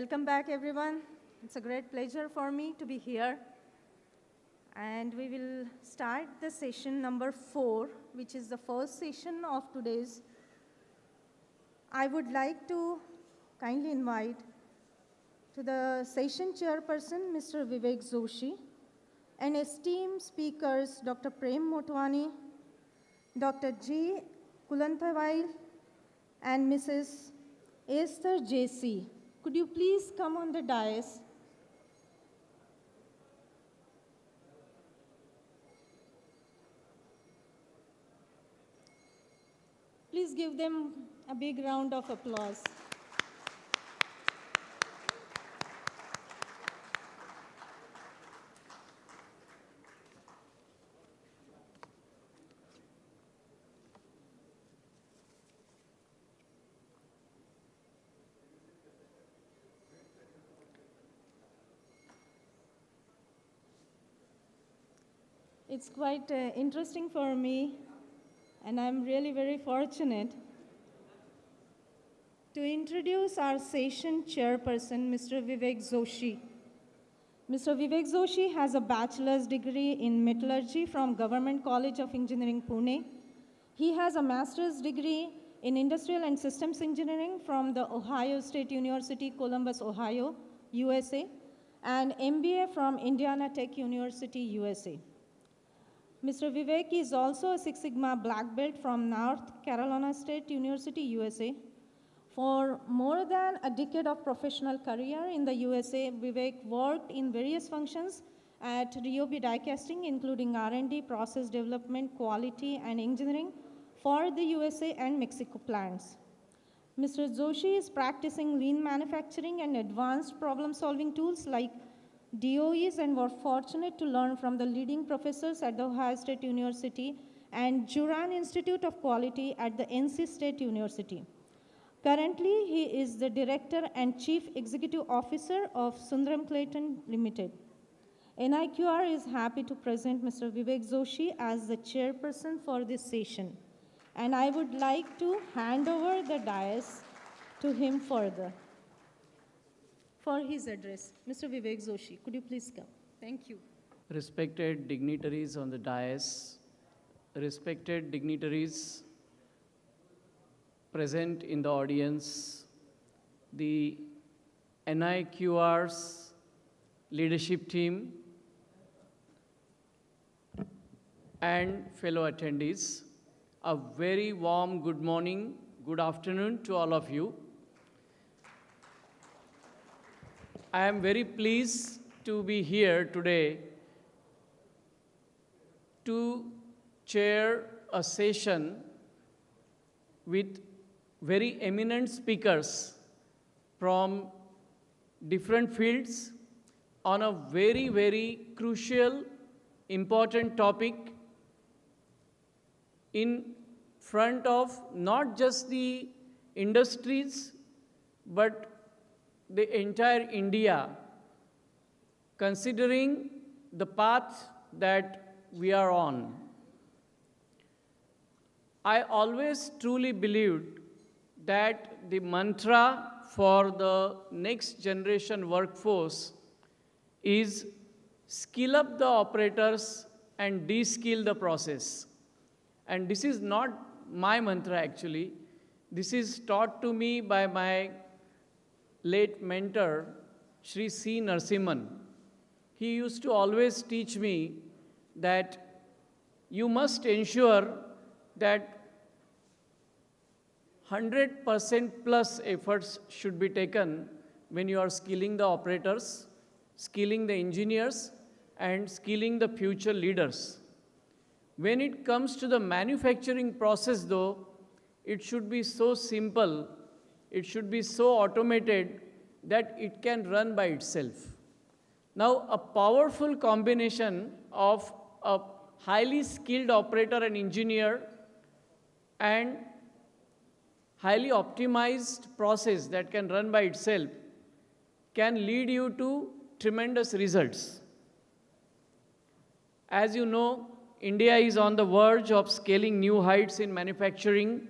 Welcome back, everyone. It's a great pleasure for me to be here. And we will start the session number 4, which is the first session of today's. I would like to kindly invite to the session chairperson, Mr. Vivek Joshi, and esteemed speakers, Dr. Prem Motwani, Dr. J. Kulanthawai, and Mrs. Esther J.C. Could you please come on the dais? Please give them a big round of applause. It's quite interesting for me, and I'm really very fortunate to introduce our session chairperson, Mr. Vivek Joshi. Mr. Vivek Joshi has a bachelor's degree in metallurgy from Government College of Engineering, Pune. He has a master's degree in industrial and systems engineering from the Ohio State University, Columbus, Ohio, USA, and MBA from Indiana Tech University, USA. Mr. Vivek is also a Six Sigma Black Belt from North Carolina State University, USA. For more than a decade of professional career in the USA, Vivek worked in various functions at Ryobi Die Casting, including R&D, process development, quality, and engineering for the USA and Mexico plants. Mr. Joshi is practicing lean manufacturing and advanced problem-solving tools like DOEs, and were fortunate to learn from the leading professors at the Ohio State University and Juran Institute of Quality at the NC State University. Currently, he is the Director and Chief Executive Officer of Sundaram Clayton Limited. NIQR is happy to present Mr. Vivek Joshi as the chairperson for this session. And I would like to hand over the dais to him for his address. Mr. Vivek Joshi, could you please come? Thank you. Respected dignitaries on the dais, respected dignitaries present in the audience, the NIQR's leadership team, and fellow attendees, a very warm good morning, good afternoon to all of you. I am very pleased to be here today to chair a session with very eminent speakers from different fields on a very, very crucial, important topic in front of not just the industries, but the entire India, considering the path that we are on. I always truly believed that the mantra for the next generation workforce is skill up the operators and de-skill the process. And this is not my mantra actually. This is taught to me by my late mentor, Shri C. Narasimhan. He used to always teach me that you must ensure that 100% plus efforts should be taken when you are skilling the operators, skilling the engineers, and skilling the future leaders. When it comes to the manufacturing process though, it should be so simple, it should be so automated that it can run by itself. Now, a powerful combination of a highly skilled operator and engineer and highly optimized process that can run by itself can lead you to tremendous results. As you know, India is on the verge of scaling new heights in manufacturing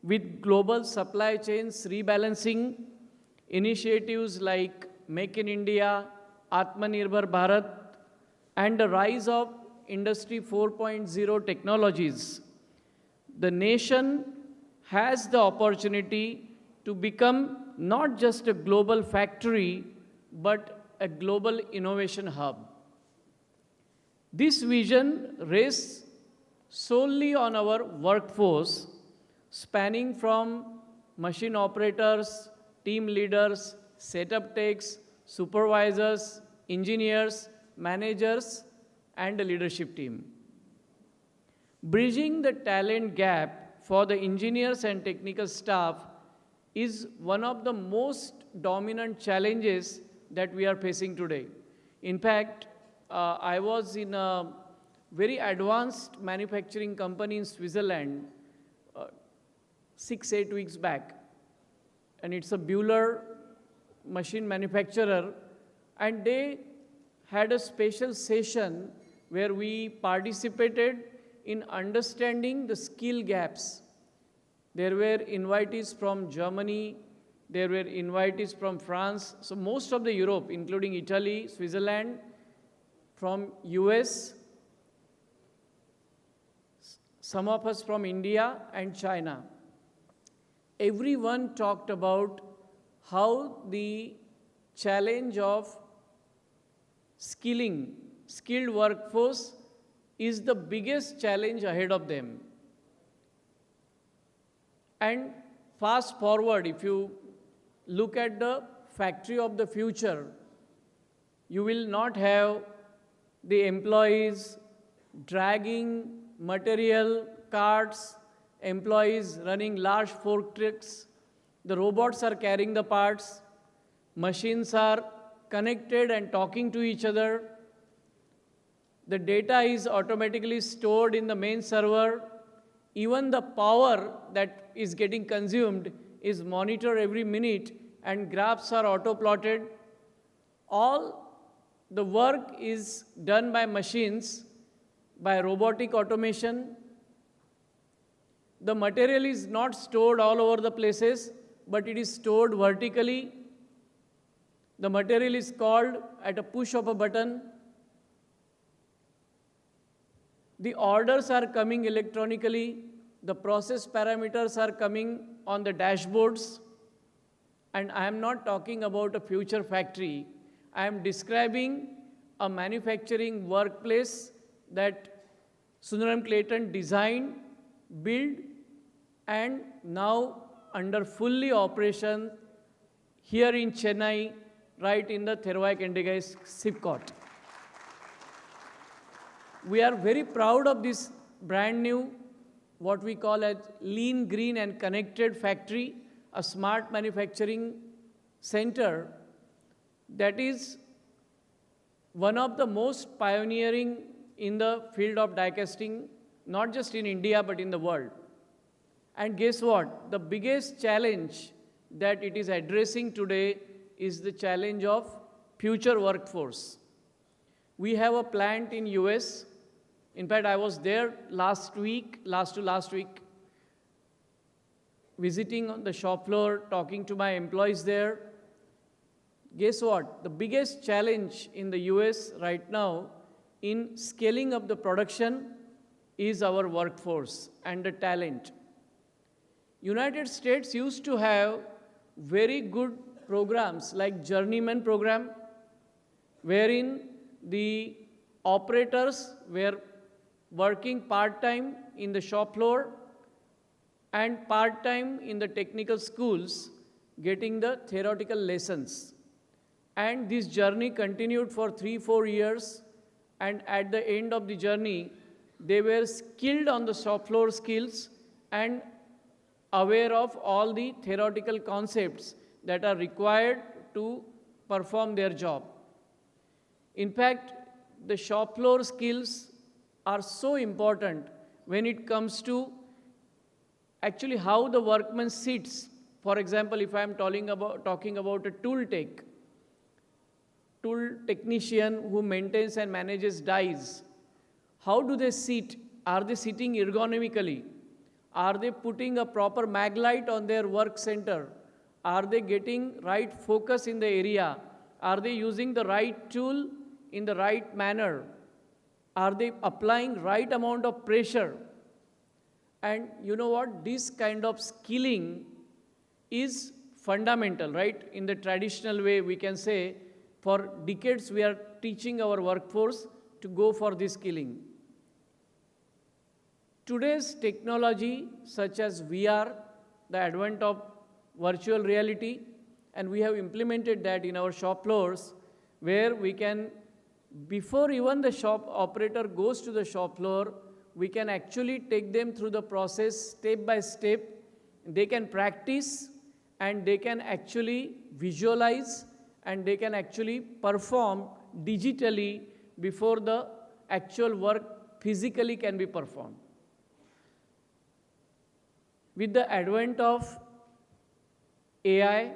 with global supply chains rebalancing, initiatives like Make in India, Atmanirbhar Bharat, and the rise of Industry 4.0 technologies, the nation has the opportunity to become not just a global factory, but a global innovation hub. This vision rests solely on our workforce, spanning from machine operators, team leaders, setup techs, supervisors, engineers, managers, and the leadership team. Bridging the talent gap for the engineers and technical staff is one of the most dominant challenges that we are facing today. In fact, I was in a very advanced manufacturing company in Switzerland 6-8 weeks back. And it's a Bueller machine manufacturer. And they had a special session where we participated in understanding the skill gaps. There were invitees from Germany, there were invitees from France, so most of the Europe, including Italy, Switzerland, from US, some of us from India and China. Everyone talked about how the challenge of skilled workforce is the biggest challenge ahead of them. And fast forward, if you look at the factory of the future, you will not have the employees dragging material, carts, employees running large fork trucks. The robots are carrying the parts. Machines are connected and talking to each other. The data is automatically stored in the main server. Even the power that is getting consumed is monitored every minute, and graphs are auto-plotted. All the work is done by machines, by robotic automation. The material is not stored all over the places, but it is stored vertically. The material is called at a push of a button. The orders are coming electronically. The process parameters are coming on the dashboards. And I am not talking about a future factory. I am describing a manufacturing workplace that Sundaram Clayton designed, built, and now under fully operation here in Chennai, right in the Thervai-Kendigai SIPCOT. We are very proud of this brand new, what we call as lean, green, and connected factory, a smart manufacturing center that is one of the most pioneering in the field of die casting, not just in India, but in the world. And guess what? The biggest challenge that it is addressing today is the challenge of future workforce. We have a plant in US. In fact, I was there last week, last week, visiting on the shop floor, talking to my employees there. Guess what? The biggest challenge in the US right now in scaling up the production is our workforce and the talent. United States used to have very good programs like Journeyman program, wherein the operators were working part-time in the shop floor and part-time in the technical schools, getting the theoretical lessons. And this journey continued for 3-4 years, and at the end of the journey, they were skilled on the shop floor skills and aware of all the theoretical concepts that are required to perform their job. In fact, the shop floor skills are so important when it comes to actually how the workman sits. For example, if I am talking about a tool technician who maintains and manages dies, how do they sit? Are they sitting ergonomically? Are they putting a proper mag light on their work center? Are they getting right focus in the area? Are they using the right tool in the right manner? Are they applying right amount of pressure? And you know what? This kind of skilling is fundamental, right? In the traditional way, we can say, for decades we are teaching our workforce to go for this skilling. Today's technology, such as VR, the advent of virtual reality, and we have implemented that in our shop floors, where we can, before even the shop operator goes to the shop floor, we can actually take them through the process step by step. They can practice and they can actually visualize and they can actually perform digitally before the actual work physically can be performed. With the advent of AI,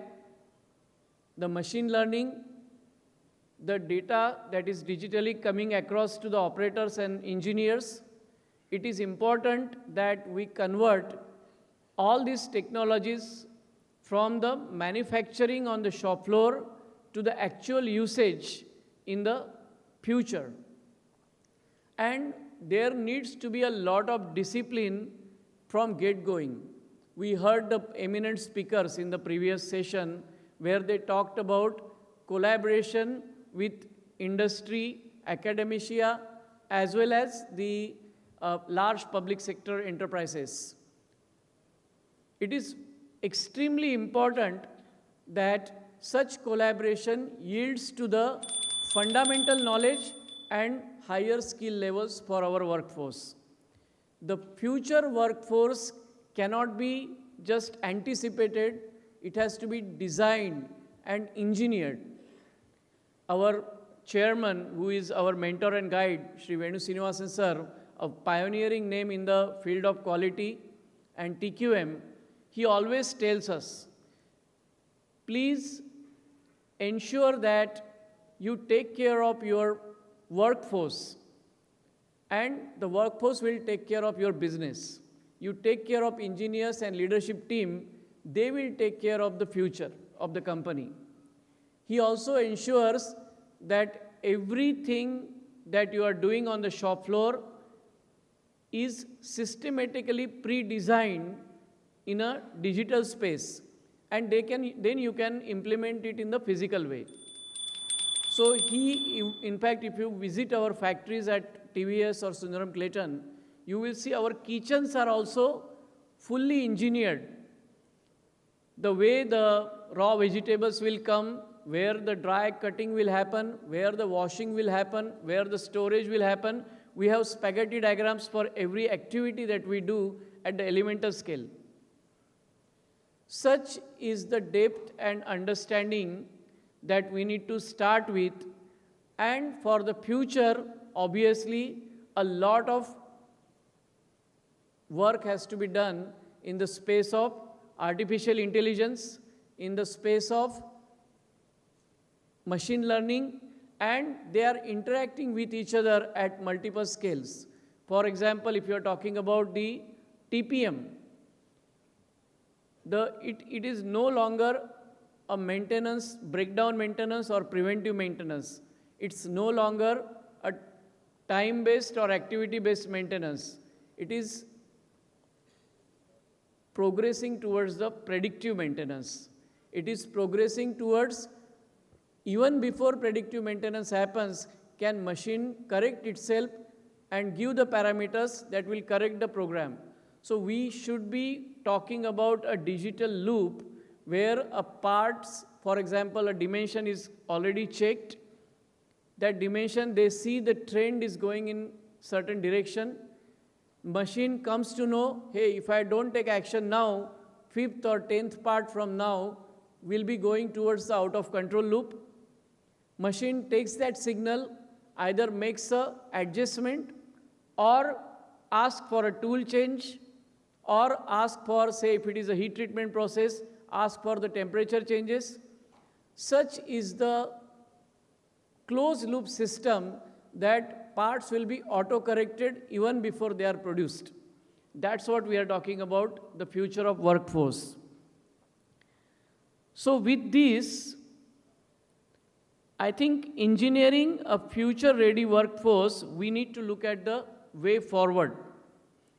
the machine learning, the data that is digitally coming across to the operators and engineers, it is important that we convert all these technologies from the manufacturing on the shop floor to the actual usage in the future. And there needs to be a lot of discipline from get-going. We heard the eminent speakers in the previous session where they talked about collaboration with industry, academia, as well as the large public sector enterprises. It is extremely important that such collaboration yields to the fundamental knowledge and higher skill levels for our workforce. The future workforce cannot be just anticipated, it has to be designed and engineered. Our chairman, who is our mentor and guide, Shri Venu Srinivasan sir, a pioneering name in the field of quality and TQM, he always tells us, please ensure that you take care of your workforce and the workforce will take care of your business. You take care of engineers and leadership team, they will take care of the future of the company. He also ensures that everything that you are doing on the shop floor is systematically pre-designed in a digital space, and then you can implement it in the physical way. So in fact, if you visit our factories at TVS or Sundaram Clayton, you will see our kitchens are also fully engineered. The way the raw vegetables will come, where the dry cutting will happen, where the washing will happen, where the storage will happen, we have spaghetti diagrams for every activity that we do at the elemental scale. Such is the depth and understanding that we need to start with, and for the future, obviously, a lot of work has to be done in the space of artificial intelligence, in the space of machine learning, and they are interacting with each other at multiple scales. For example, if you are talking about the TPM, it is no longer a maintenance, breakdown maintenance or preventive maintenance. It's no longer a time-based or activity-based maintenance. It is progressing towards the predictive maintenance. It is progressing towards, even before predictive maintenance happens, can machine correct itself and give the parameters that will correct the program. So we should be talking about a digital loop where a parts, for example, a dimension is already checked. That dimension, they see the trend is going in certain direction. Machine comes to know, hey, if I don't take action now, 5th or 10th part from now will be going towards the out of control loop. Machine takes that signal, either makes a adjustment or ask for a tool change, or ask for, say, if it is a heat treatment process, ask for the temperature changes. Such is the closed loop system that parts will be auto-corrected even before they are produced. That's what we are talking about, the future of workforce. So with this, I think engineering a future-ready workforce, we need to look at the way forward.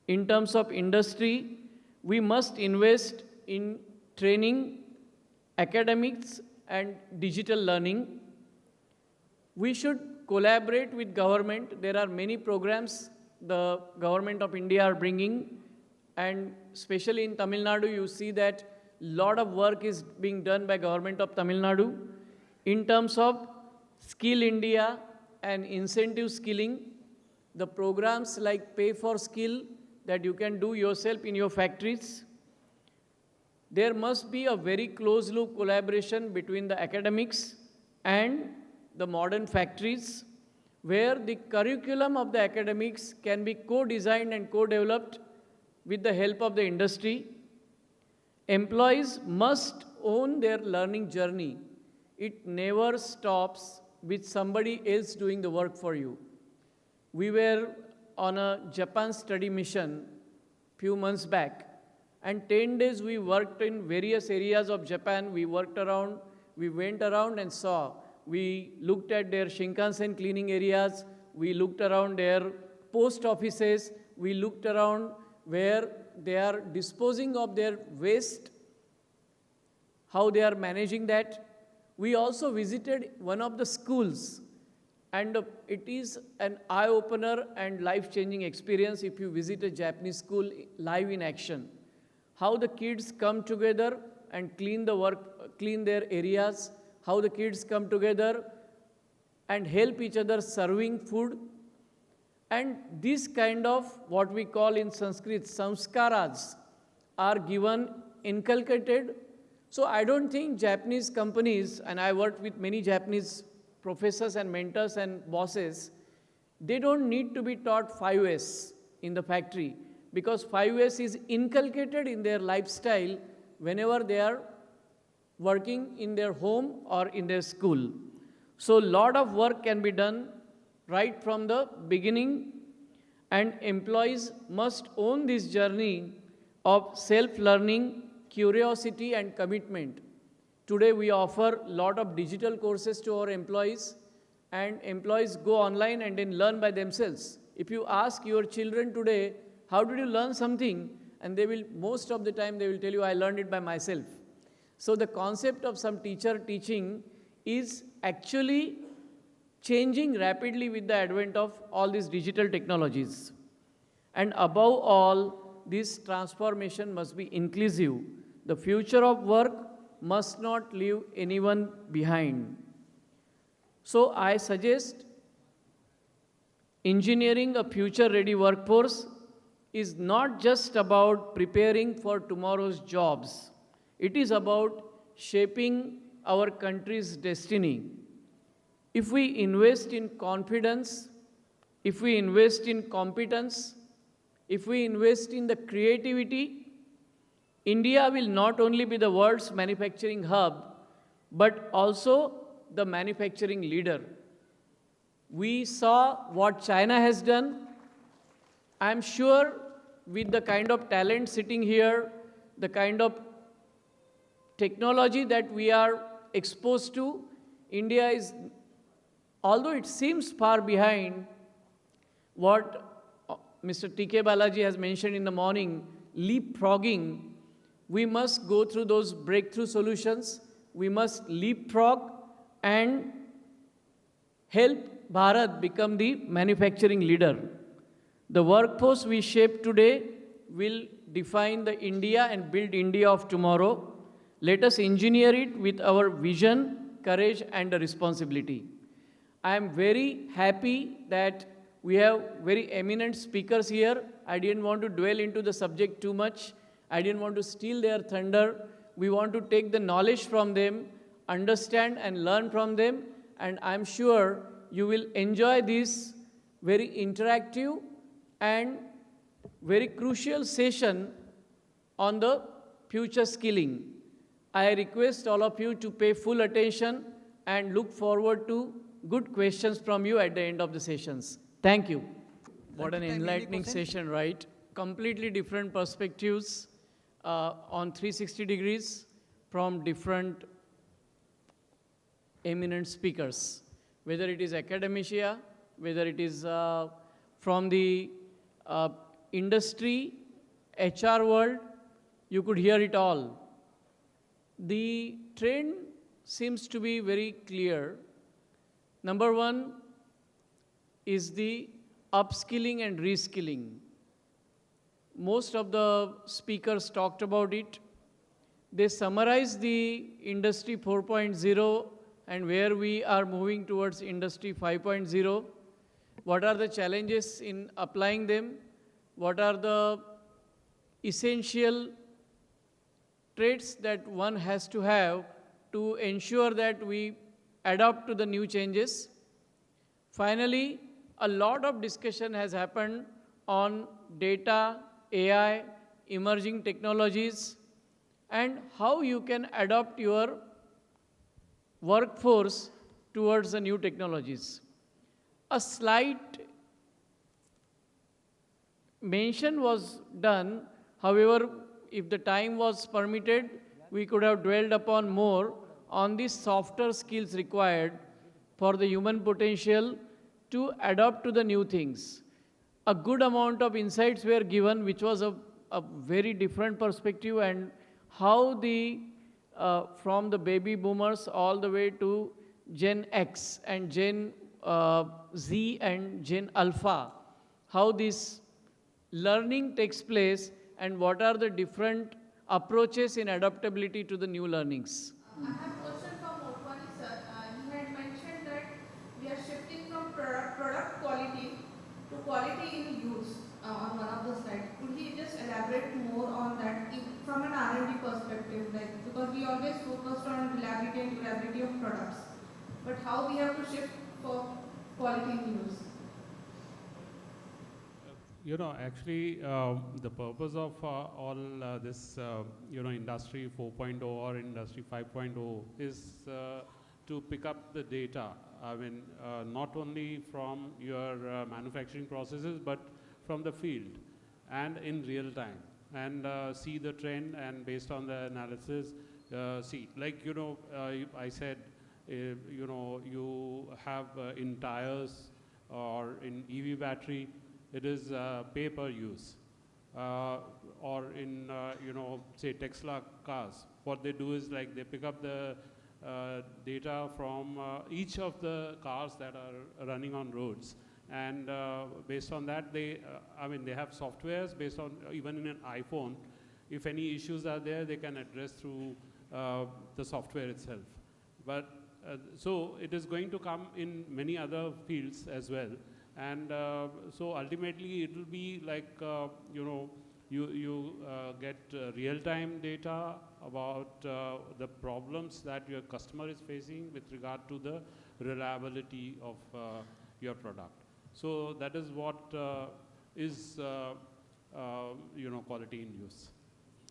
In terms of industry, we must invest in training, academics, and digital learning. We should collaborate with government. There are many programs the government of India are bringing, and especially in Tamil Nadu, you see that a lot of work is being done by government of Tamil Nadu in terms of Skill India and incentive skilling. The programs like Pay for Skill that you can do yourself in your factories. There must be a very close loop collaboration between the academics and the modern factories, where the curriculum of the academics can be co-designed and co-developed with the help of the industry. Employees must own their learning journey. It never stops with somebody else doing the work for you. We were on a Japan study mission few months back, and 10 days we worked in various areas of Japan. We went around and saw. We looked at their Shinkansen cleaning areas. We looked around their post offices. We looked around where they are disposing of their waste, how they are managing that. We also visited one of the schools, and it is an eye-opener and life-changing experience if you visit a Japanese school live in action. How the kids come together and clean their areas, how the kids come together and help each other serving food. And this kind of what we call in Sanskrit samskaras are given, inculcated. So I don't think Japanese companies, and I worked with many Japanese professors and mentors and bosses, they don't need to be taught 5S in the factory, because 5S is inculcated in their lifestyle whenever they are working in their home or in their school. So a lot of work can be done right from the beginning, and employees must own this journey of self-learning, curiosity, and commitment. Today we offer a lot of digital courses to our employees, and employees go online and then learn by themselves. If you ask your children today, how did you learn something? And they will, most of the time they will tell you, I learned it by myself. So the concept of some teacher teaching is actually changing rapidly with the advent of all these digital technologies. And above all, this transformation must be inclusive. The future of work must not leave anyone behind. So I suggest engineering a future-ready workforce is not just about preparing for tomorrow's jobs. It is about shaping our country's destiny. If we invest in confidence, if we invest in competence, if we invest in the creativity, India will not only be the world's manufacturing hub, but also the manufacturing leader. We saw what China has done. I'm sure with the kind of talent sitting here, the kind of technology that we are exposed to, India is, although it seems far behind, what Mr. T.K. Balaji has mentioned in the morning, leapfrogging, we must go through those breakthrough solutions. We must leapfrog and help Bharat become the manufacturing leader. The workforce we shape today will define the India and build India of tomorrow. Let us engineer it with our vision, courage, and responsibility. I am very happy that we have very eminent speakers here. I didn't want to dwell into the subject too much. I didn't want to steal their thunder. We want to take the knowledge from them, understand and learn from them, and I'm sure you will enjoy this very interactive and very crucial session on the future skilling. I request all of you to pay full attention and look forward to good questions from you at the end of the sessions. Thank you. What an enlightening session, right? Completely different perspectives on 360 degrees from different eminent speakers, whether it is academia, whether it is from the industry, HR world, you could hear it all. The trend seems to be very clear. Number one is the upskilling and reskilling. Most of the speakers talked about it. They summarized the Industry 4.0 and where we are moving towards Industry 5.0. What are the challenges in applying them? What are the essential traits that one has to have to ensure that we adapt to the new changes? Finally, a lot of discussion has happened on data, AI, emerging technologies, and how you can adapt your workforce towards the new technologies. A slight mention was done. However, if the time was permitted, we could have dwelled upon more on the softer skills required for the human potential to adapt to the new things. A good amount of insights were given, which was a very different perspective, and how the from the baby boomers all the way to Gen X and Gen Z and Gen Alpha, how this learning takes place and what are the different approaches in adaptability to the new learnings. I have a question for Motwani sir. You had mentioned that we are shifting from product quality to quality in use on one of the slides. Could he just elaborate more on that from an R&D perspective? Like, because we always focused on reliability and durability of products, but how we have to shift for quality in use? You know, actually, the purpose of all this, Industry 4.0 or Industry 5.0 is to pick up the data. I mean, not only from your manufacturing processes, but from the field and in real time, and see the trend, and based on the analysis, see, like, I said, you have in tires or in EV battery, it is pay-per-use. Or in, say Tesla cars, what they do is like they pick up the data from each of the cars that are running on roads. And based on that, they have softwares based on, even in an iPhone, if any issues are there, they can address through the software itself. But so it is going to come in many other fields as well. And so ultimately it will be like, you get real-time data about the problems that your customer is facing with regard to the reliability of your product. So that is what is, quality in use.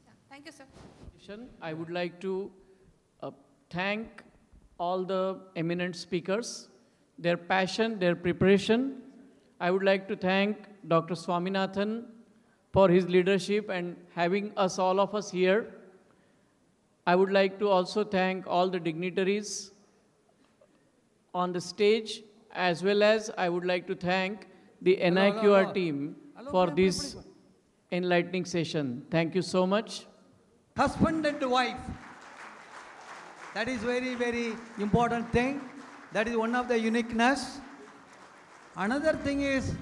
Yeah. Thank you, sir. I would like to thank all the eminent speakers, their passion, their preparation. I would like to thank Dr. Swaminathan for his leadership and having us, all of us here. I would like to also thank all the dignitaries on the stage, as well as I would like to thank the NIQR team for this enlightening session. Thank you so much. Husband and wife. That is very, very important thing. That is one of the uniqueness. Another thing is,